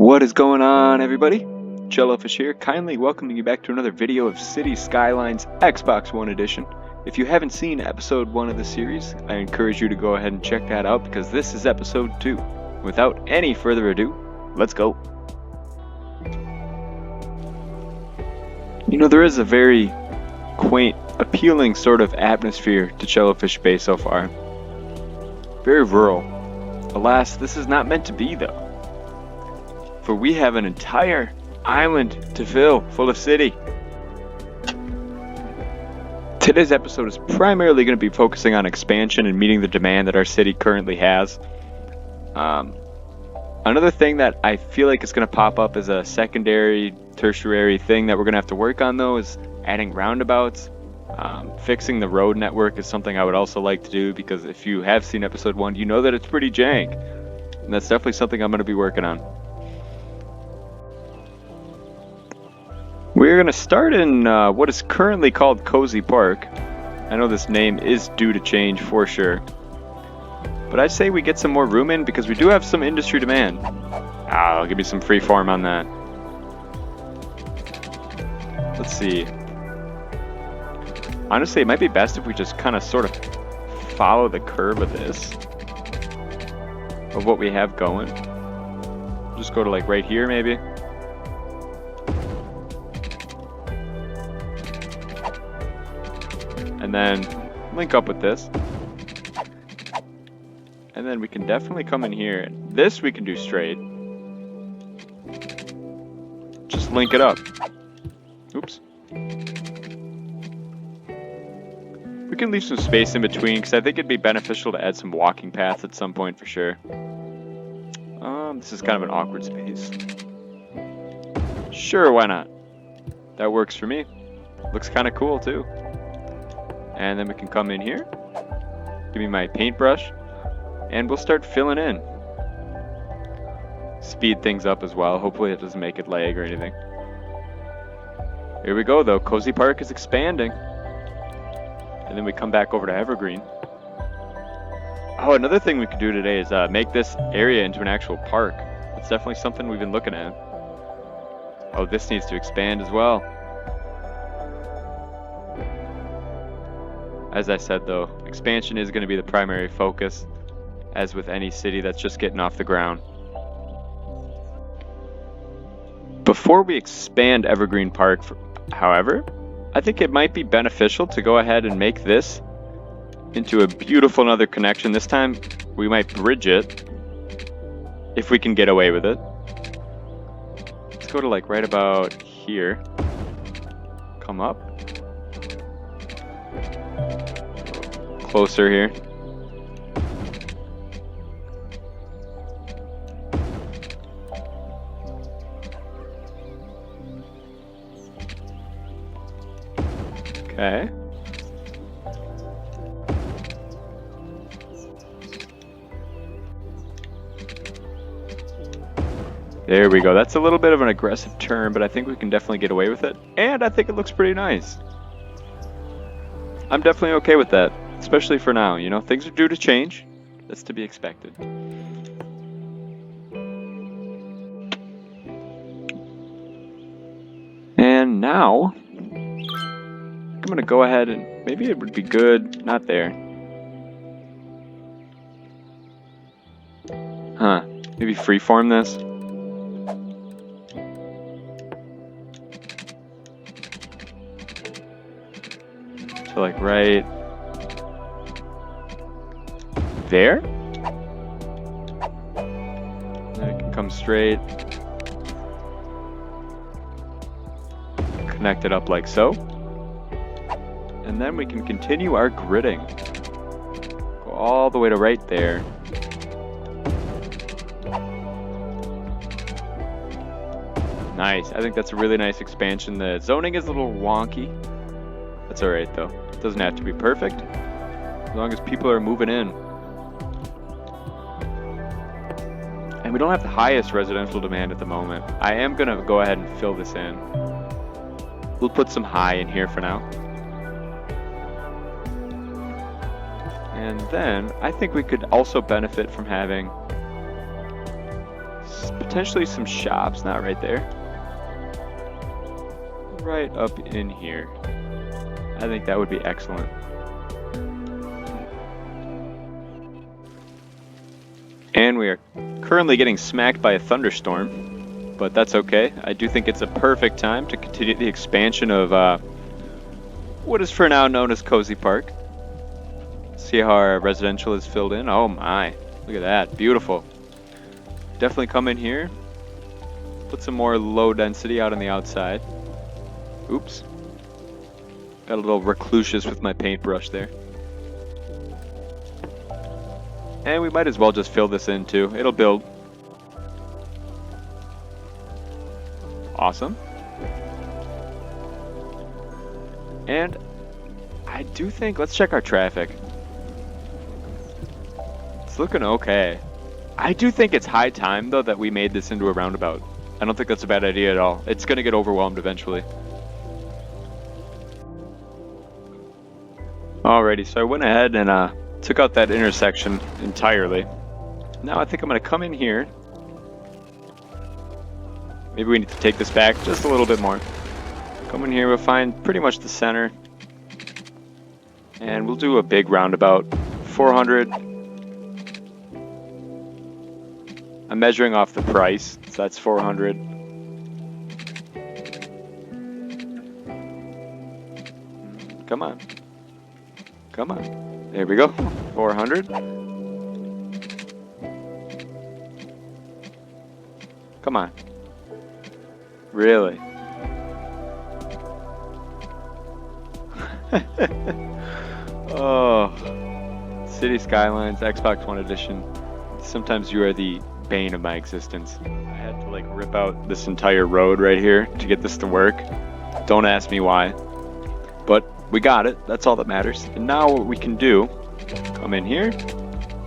What is going on, everybody? Cellofish here, kindly welcoming you back to another video of City Skylines Xbox One Edition. If you haven't seen episode 1 of the series, I encourage you to go ahead and check that out because this is episode 2. Without any further ado, let's go. You know, there is a very quaint, appealing sort of atmosphere to Cellofish Bay so far. Very rural. Alas, this is not meant to be though. For we have an entire island to fill, full of city. Today's episode is primarily going to be focusing on expansion and meeting the demand that our city currently has. Another thing that I feel like is going to pop up as a secondary, tertiary thing that we're going to have to work on though is adding roundabouts. Fixing the road network is something I would also like to do because if you have seen episode 1, you know that it's pretty jank. And that's definitely something I'm going to be working on. We're going to start in what is currently called Cozy Park. I know this name is due to change for sure. But I'd say we get some more room in because we do have some industry demand. I'll give you some free form on that. Let's see. Honestly, it might be best if we just kind of sort of follow the curve of this. Of what we have going. Just go to like right here maybe. And then link up with this. And then we can definitely come in here. This we can do straight. Just link it up. Oops. We can leave some space in between because I think it'd be beneficial to add some walking paths at some point for sure. This is kind of an awkward space. Sure, why not? That works for me. Looks kind of cool too. And then we can come in here, give me my paintbrush, and we'll start filling in. Speed things up as well. Hopefully it doesn't make it lag or anything. Here we go though, Cozy Park is expanding. And then we come back over to Evergreen. Oh, another thing we could do today is make this area into an actual park. That's definitely something we've been looking at. Oh, this needs to expand as well. As I said though, expansion is going to be the primary focus, as with any city that's just getting off the ground. Before we expand Evergreen Park, however, I think it might be beneficial to go ahead and make this into a beautiful another connection. This time we might bridge it, if we can get away with it. Let's go to like right about here. Come up. Closer here. Okay. There we go. That's a little bit of an aggressive turn, but I think we can definitely get away with it. And I think it looks pretty nice. I'm definitely okay with that. Especially for now, you know, things are due to change. That's to be expected. And now, I'm going to go ahead and maybe it would be good, not there. Huh, maybe freeform this. So like right there. Then it can come straight. Connect it up like so. And then we can continue our gridding. Go all the way to right there. Nice. I think that's a really nice expansion. The zoning is a little wonky. That's alright though. It doesn't have to be perfect. As long as people are moving in. And we don't have the highest residential demand at the moment. I am going to go ahead and fill this in. We'll put some high in here for now. And then I think we could also benefit from having potentially some shops, not right there. Right up in here. I think that would be excellent. And we are currently getting smacked by a thunderstorm, but that's okay. I do think it's a perfect time to continue the expansion of what is for now known as Cozy Park. See how our residential is filled in? Oh my, look at that, beautiful. Definitely come in here, put some more low density out on the outside. Oops. Got a little reclusious with my paintbrush there. And we might as well just fill this in too. It'll build. Awesome. And I do think, let's check our traffic. It's looking okay. I do think it's high time though that we made this into a roundabout. I don't think that's a bad idea at all. It's gonna get overwhelmed eventually. Alrighty, so I went ahead and took out that intersection entirely. Now I think I'm gonna come in here. Maybe we need to take this back just a little bit more. Come in here, we'll find pretty much the center. And we'll do a big roundabout. 400. I'm measuring off the price, so that's 400. Come on. Come on. There we go. 400. Come on. Really? Oh. City Skylines, Xbox One Edition. Sometimes you are the bane of my existence. I had to like rip out this entire road right here to get this to work. Don't ask me why. But we got it. That's all that matters. And now what we can do, come in here,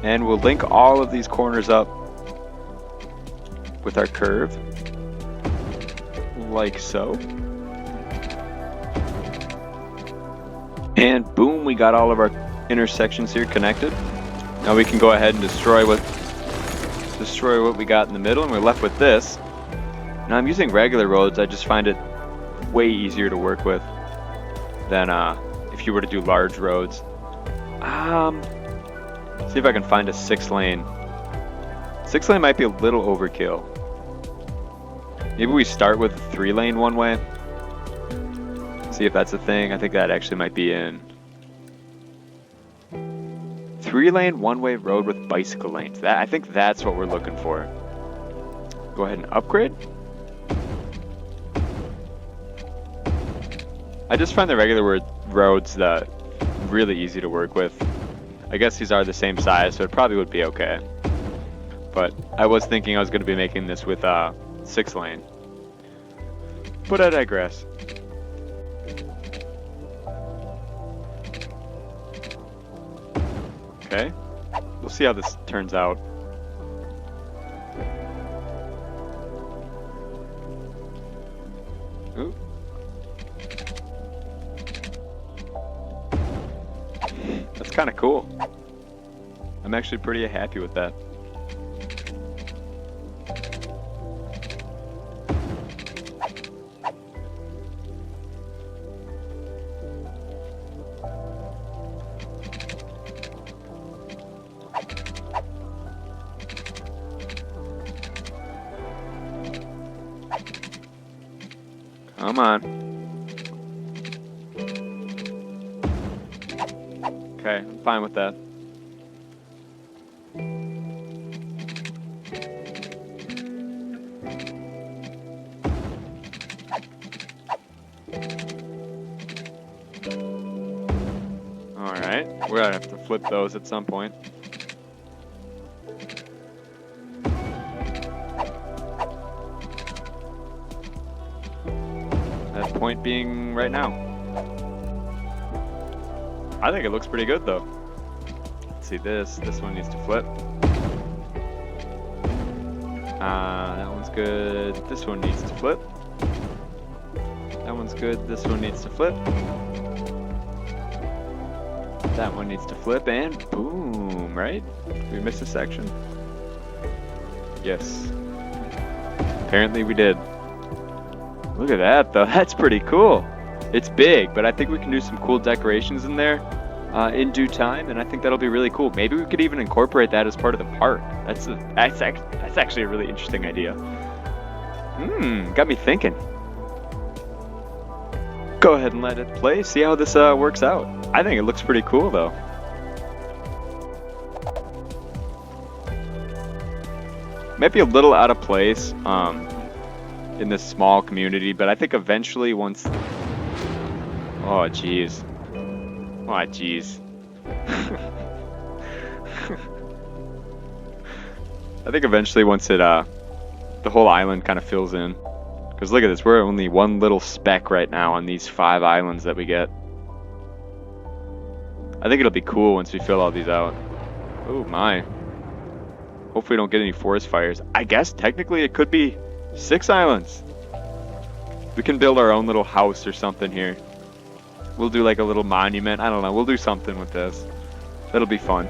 and we'll link all of these corners up with our curve. Like so. And boom, we got all of our intersections here connected. Now we can go ahead and destroy what we got in the middle, and we're left with this. Now I'm using regular roads. I just find it way easier to work with than if you were to do large roads. See if I can find a 6-lane. 6-lane might be a little overkill. Maybe we start with a 3-lane one way. See if that's a thing. I think that actually might be in. 3-lane one-way road with bicycle lanes. I think that's what we're looking for. Go ahead and upgrade. I just find the regular roads really easy to work with. I guess these are the same size, so it probably would be okay. But I was thinking I was going to be making this with 6-lane. But I digress. Okay, we'll see how this turns out. Ooh. That's kind of cool. I'm actually pretty happy with that. Come on. Okay, I'm fine with that. Alright, we're gonna have to flip those at some point. That point being right now. I think it looks pretty good though. Let's see this one needs to flip. That one's good. This one needs to flip. That one's good. This one needs to flip. That one needs to flip, and boom, right? Did we miss a section? Yes. Apparently we did. Look at that, though. That's pretty cool. It's big, but I think we can do some cool decorations in there in due time, and I think that'll be really cool. Maybe we could even incorporate that as part of the park. That's actually a really interesting idea. Got me thinking. Go ahead and let it play. See how this works out. I think it looks pretty cool, though. Might be a little out of place in this small community, but I think eventually once... Oh, jeez. Oh, jeez. I think eventually once it, the whole island kind of fills in. Because look at this, we're only one little speck right now on these 5 islands that we get. I think it'll be cool once we fill all these out. Oh my. Hopefully we don't get any forest fires. I guess technically it could be 6 islands. We can build our own little house or something here. We'll do like a little monument. I don't know. We'll do something with this. That'll be fun.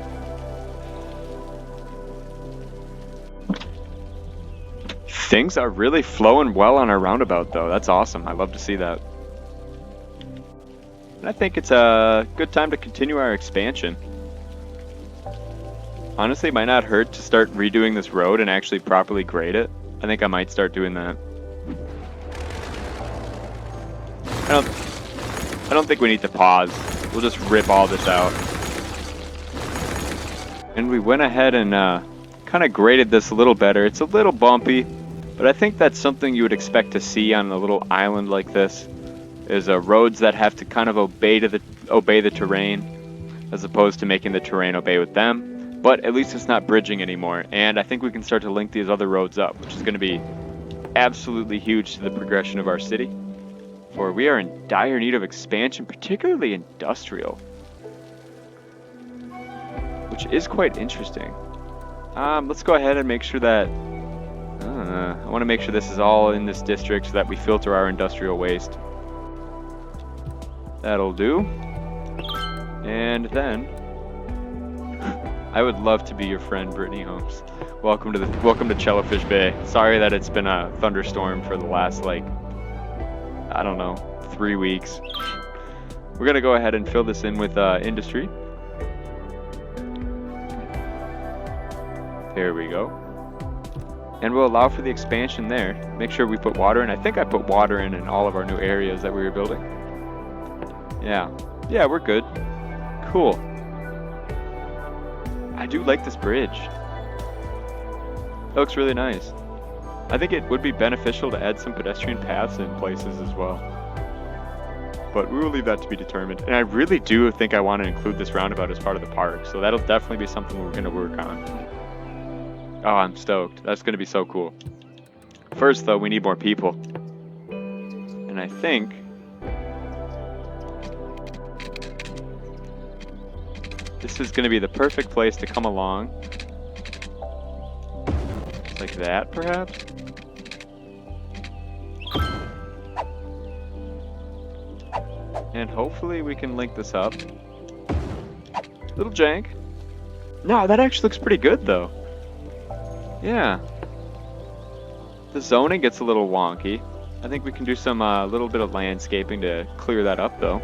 Things are really flowing well on our roundabout, though. That's awesome. I love to see that. And I think it's a good time to continue our expansion. Honestly, it might not hurt to start redoing this road and actually properly grade it. I think I might start doing that. I don't think we need to pause. We'll just rip all this out. And we went ahead and kind of graded this a little better. It's a little bumpy, but I think that's something you would expect to see on a little island like this. Is roads that have to kind of obey the terrain, as opposed to making the terrain obey with them. But at least it's not bridging anymore, and I think we can start to link these other roads up, which is going to be absolutely huge to the progression of our city. For we are in dire need of expansion, particularly industrial, which is quite interesting. Let's go ahead and make sure that I want to make sure this is all in this district so that we filter our industrial waste. That'll do. And then I would love to be your friend, Brittany Holmes. Welcome to Cellofish Bay. Sorry that it's been a thunderstorm for the last, like, I don't know, 3 weeks. We're gonna go ahead and fill this in with industry. There we go. And we'll allow for the expansion there. Make sure we put water in. I think I put water in all of our new areas that we were building. Yeah, we're good. Cool. I do like this bridge. It looks really nice. I think it would be beneficial to add some pedestrian paths in places as well. But we will leave that to be determined. And I really do think I want to include this roundabout as part of the park, so that'll definitely be something we're going to work on. Oh, I'm stoked. That's going to be so cool. First, though, we need more people. And I think this is going to be the perfect place to come along. Like that, perhaps? And hopefully we can link this up. Little jank. No, that actually looks pretty good, though. Yeah. The zoning gets a little wonky. I think we can do some little bit of landscaping to clear that up, though.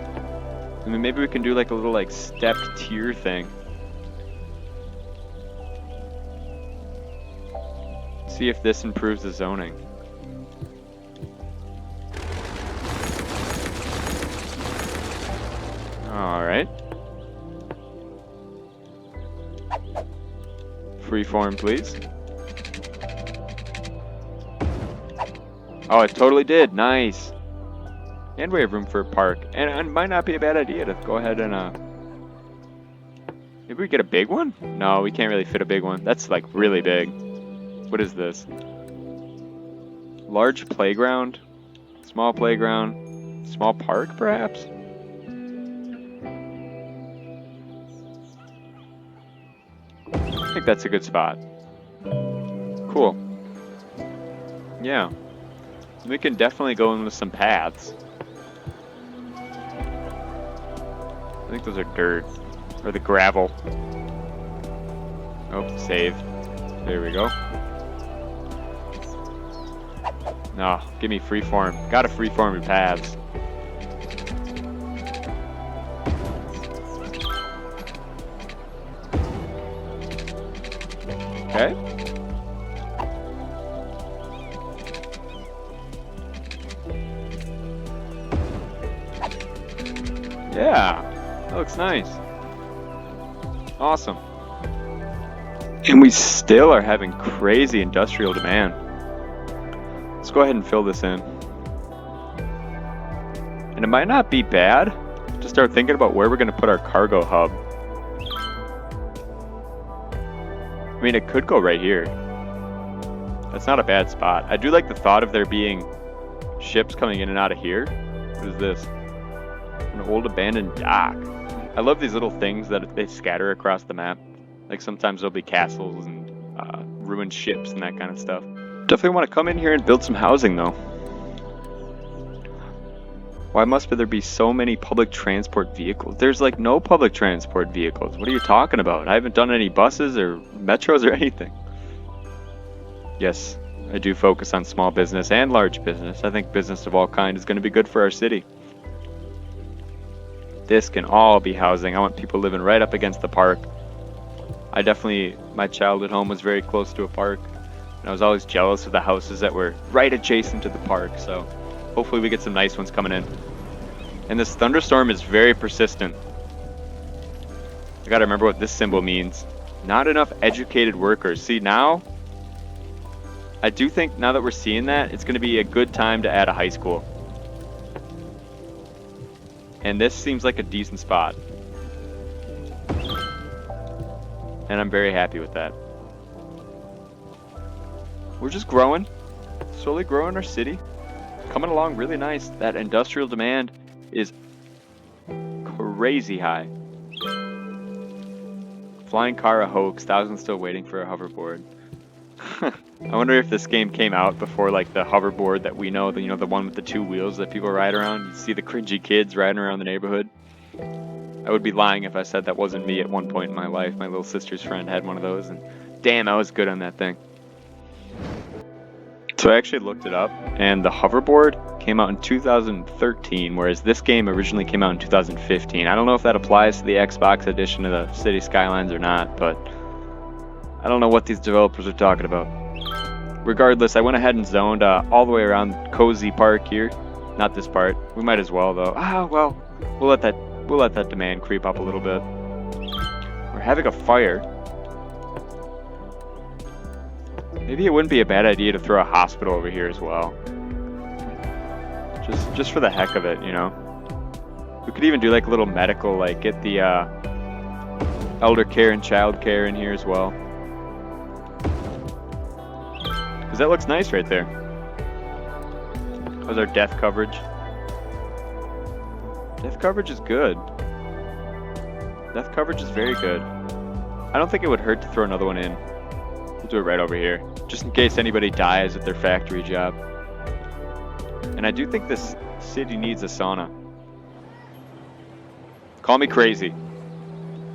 I mean, maybe we can do like a little like stepped tier thing. See if this improves the zoning. All right. Freeform, please. Oh, it totally did. Nice. And we have room for a park. And it might not be a bad idea to go ahead and maybe we get a big one? No, we can't really fit a big one. That's like really big. What is this? Large playground? Small playground? Small park, perhaps? I think that's a good spot. Cool. Yeah. We can definitely go in with some paths. I think those are dirt. Or the gravel. Oh, save. There we go. No, give me freeform. Gotta freeform your paths. Okay. Yeah, that looks nice. Awesome. And we still are having crazy industrial demand. Let's go ahead and fill this in. And it might not be bad to start thinking about where we're going to put our cargo hub. I mean, it could go right here. That's not a bad spot. I do like the thought of there being ships coming in and out of here. What is this? An old abandoned dock. I love these little things that they scatter across the map. Like sometimes there'll be castles and ruined ships and that kind of stuff. Definitely want to come in here and build some housing though. Why must there be so many public transport vehicles? There's like no public transport vehicles. What are you talking about? I haven't done any buses or metros or anything. Yes, I do focus on small business and large business. I think business of all kind is going to be good for our city. This can all be housing. I want people living right up against the park. My childhood home was very close to a park. And I was always jealous of the houses that were right adjacent to the park. So hopefully we get some nice ones coming in. And this thunderstorm is very persistent. I gotta remember what this symbol means. Not enough educated workers. See, now, I do think now that we're seeing that, it's gonna be a good time to add a high school. And this seems like a decent spot. And I'm very happy with that. We're just growing. Slowly growing our city. Coming along really nice. That industrial demand is crazy high. Flying car a hoax. Thousands still waiting for a hoverboard. I wonder if this game came out before like the hoverboard that we know, the one with the two wheels that people ride around. You see the cringy kids riding around the neighborhood. I would be lying if I said that wasn't me at one point in my life. My little sister's friend had one of those, and damn, I was good on that thing. So I actually looked it up, and the hoverboard came out in 2013, whereas this game originally came out in 2015. I don't know if that applies to the Xbox edition of the City Skylines or not, but I don't know what these developers are talking about. Regardless, I went ahead and zoned all the way around Cozy Park here. Not this part. We might as well, though. Well, we'll let that demand creep up a little bit. We're having a fire. Maybe it wouldn't be a bad idea to throw a hospital over here as well. Just for the heck of it, We could even do like a little medical, like get the elder care and child care in here as well. Because that looks nice right there. How's our death coverage? Death coverage is good. Death coverage is very good. I don't think it would hurt to throw another one in. We'll do it right over here, just in case anybody dies at their factory job. And I do think this city needs a sauna. Call me crazy.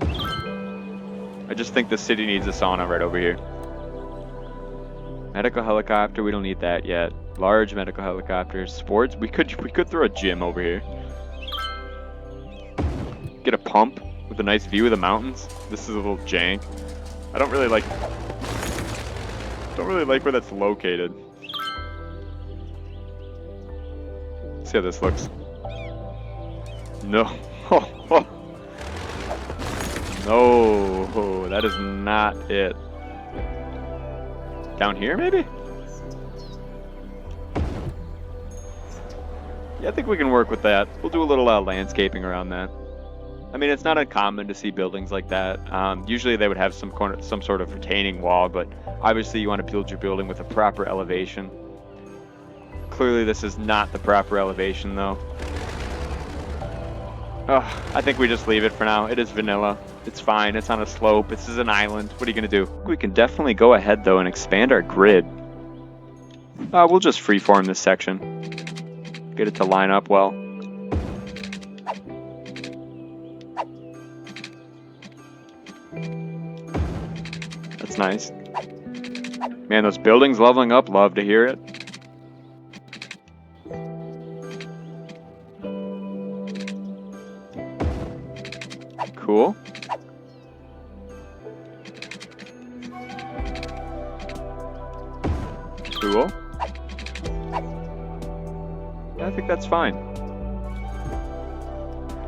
I just think the city needs a sauna right over here. Medical helicopter, we don't need that yet. Large medical helicopters. Sports, we could throw a gym over here. Get a pump with a nice view of the mountains. This is a little jank. I don't really like where that's located. Let's see how this looks. No. No, that is not it. Down here, maybe? Yeah, I think we can work with that. We'll do a little landscaping around that. I mean, it's not uncommon to see buildings like that. Usually they would have some sort of retaining wall, but obviously you want to build your building with a proper elevation. Clearly this is not the proper elevation, though. Oh, I think we just leave it for now. It is vanilla. It's fine. It's on a slope. This is an island. What are you going to do? We can definitely go ahead, though, and expand our grid. We'll just freeform this section. Get it to line up well. That's nice. Man, those buildings leveling up. Love to hear it. Cool. Cool. Yeah, I think that's fine.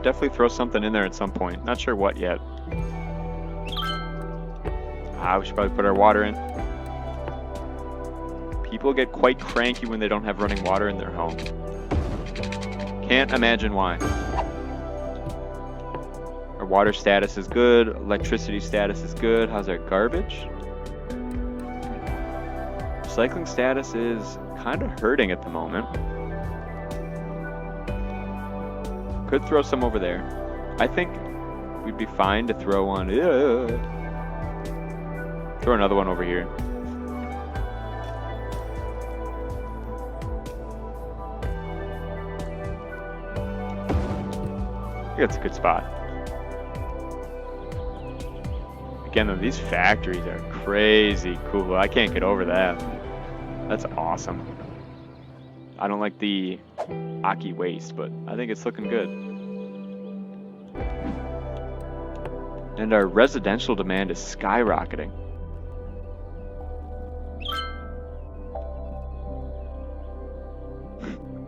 Definitely throw something in there at some point. Not sure what yet. We should probably put our water in. People get quite cranky when they don't have running water in their home. Can't imagine why. Our water status is good. Electricity status is good. How's our garbage? Recycling status is kind of hurting at the moment. Could throw some over there. I think we'd be fine to throw one. Throw another one over here. I think that's a good spot. Again, though, these factories are crazy cool. I can't get over that. That's awesome. I don't like the Aki waste, but I think it's looking good. And our residential demand is skyrocketing.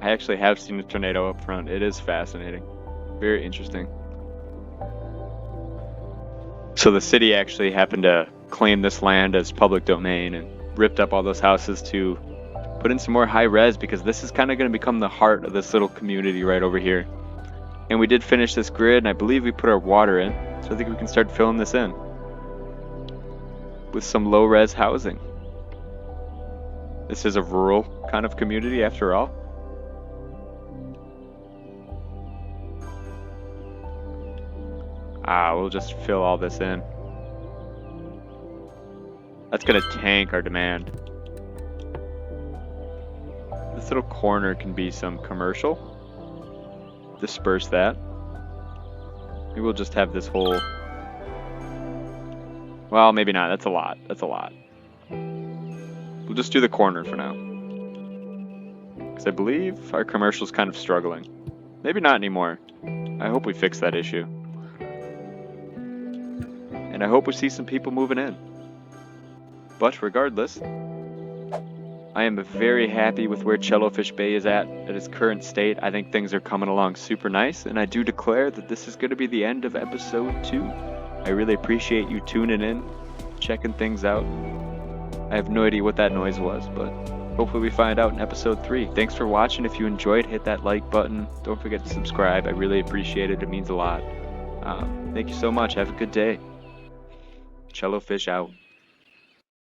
I actually have seen a tornado up front. It is fascinating. Very interesting. So the city actually happened to claim this land as public domain and ripped up all those houses to put in some more high res, because this is kind of going to become the heart of this little community right over here. And we did finish this grid, and I believe we put our water in, so I think we can start filling this in with some low res housing. This is a rural kind of community after all. We'll just fill all this in. That's gonna tank our demand. This little corner can be some commercial. Disperse that. Maybe we'll just have this whole... Well, maybe not. That's a lot. That's a lot. We'll just do the corner for now. Because I believe our commercial's kind of struggling. Maybe not anymore. I hope we fix that issue. And I hope we see some people moving in. But regardless, I am very happy with where Cellofish Bay is at its current state. I think things are coming along super nice, and I do declare that this is going to be the end of episode 2. I really appreciate you tuning in, checking things out. I have no idea what that noise was, but hopefully we find out in episode 3. Thanks for watching. If you enjoyed, hit that like button. Don't forget to subscribe. I really appreciate it. It means a lot. Thank you so much. Have a good day. Cellofish out.